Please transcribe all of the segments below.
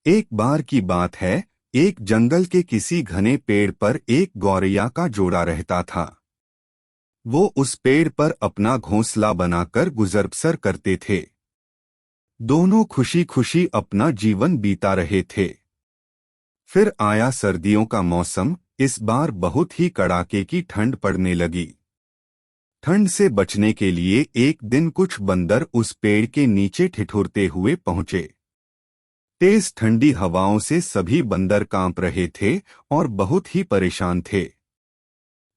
एक बार की बात है, एक जंगल के किसी घने पेड़ पर एक गौरैया का जोड़ा रहता था। वो उस पेड़ पर अपना घोंसला बनाकर गुजर बसर करते थे। दोनों खुशी खुशी अपना जीवन बीता रहे थे। फिर आया सर्दियों का मौसम। इस बार बहुत ही कड़ाके की ठंड पड़ने लगी। ठंड से बचने के लिए एक दिन कुछ बंदर उस पेड़ के नीचे ठिठुरते हुए पहुंचे। तेज ठंडी हवाओं से सभी बंदर कांप रहे थे और बहुत ही परेशान थे।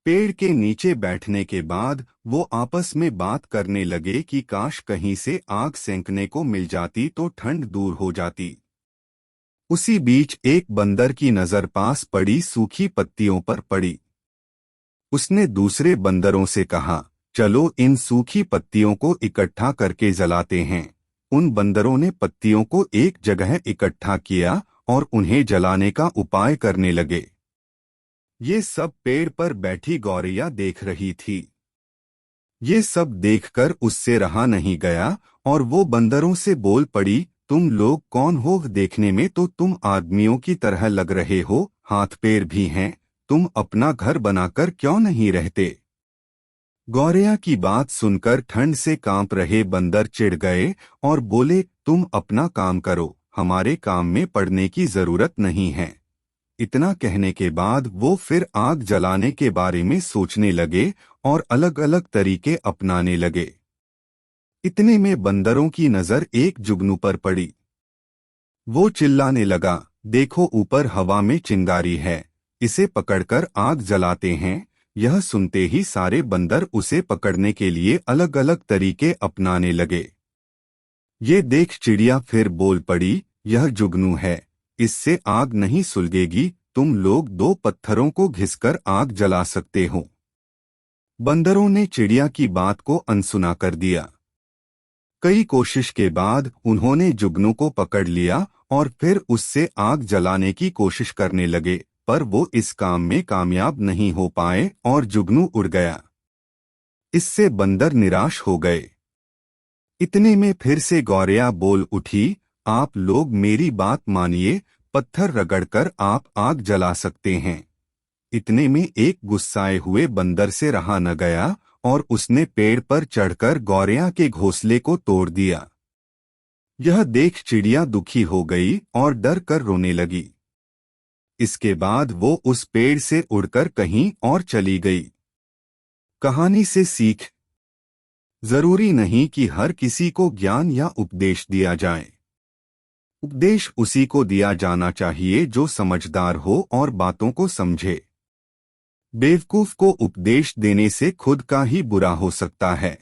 पेड़ के नीचे बैठने के बाद वो आपस में बात करने लगे कि काश कहीं से आग सेंकने को मिल जाती तो ठंड दूर हो जाती। उसी बीच एक बंदर की नजर पास पड़ी सूखी पत्तियों पर पड़ी। उसने दूसरे बंदरों से कहा, चलो इन सूखी पत्तियों को इकट्ठा करके जलाते हैं। उन बंदरों ने पत्तियों को एक जगह इकट्ठा किया और उन्हें जलाने का उपाय करने लगे। ये सब पेड़ पर बैठी गौरैया देख रही थी। ये सब देखकर उससे रहा नहीं गया और वो बंदरों से बोल पड़ी, तुम लोग कौन हो? देखने में तो तुम आदमियों की तरह लग रहे हो, हाथ पैर भी हैं। तुम अपना घर बनाकर क्यों नहीं रहते? गौरैया की बात सुनकर ठंड से कांप रहे बंदर चिढ़ गए और बोले, तुम अपना काम करो, हमारे काम में पड़ने की जरूरत नहीं है। इतना कहने के बाद वो फिर आग जलाने के बारे में सोचने लगे और अलग अलग तरीके अपनाने लगे। इतने में बंदरों की नजर एक जुगनू पर पड़ी। वो चिल्लाने लगा, देखो ऊपर हवा में चिंगारी है, इसे पकड़कर आग जलाते हैं। यह सुनते ही सारे बंदर उसे पकड़ने के लिए अलग अलग तरीके अपनाने लगे। ये देख चिड़िया फिर बोल पड़ी, यह जुगनू है, इससे आग नहीं सुलगेगी। तुम लोग दो पत्थरों को घिसकर आग जला सकते हो। बंदरों ने चिड़िया की बात को अनसुना कर दिया। कई कोशिश के बाद उन्होंने जुगनू को पकड़ लिया और फिर उससे आग जलाने की कोशिश करने लगे, पर वो इस काम में कामयाब नहीं हो पाए और जुगनू उड़ गया। इससे बंदर निराश हो गए। इतने में फिर से गौरैया बोल उठी, आप लोग मेरी बात मानिए, पत्थर रगड़कर आप आग जला सकते हैं। इतने में एक गुस्साए हुए बंदर से रहा न गया और उसने पेड़ पर चढ़कर गौरैया के घोंसले को तोड़ दिया। यह देख चिड़िया दुखी हो गई और डर कर रोने लगी। इसके बाद वो उस पेड़ से उड़कर कहीं और चली गई। कहानी से सीख, जरूरी नहीं कि हर किसी को ज्ञान या उपदेश दिया जाए। उपदेश उसी को दिया जाना चाहिए जो समझदार हो और बातों को समझे। बेवकूफ को उपदेश देने से खुद का ही बुरा हो सकता है।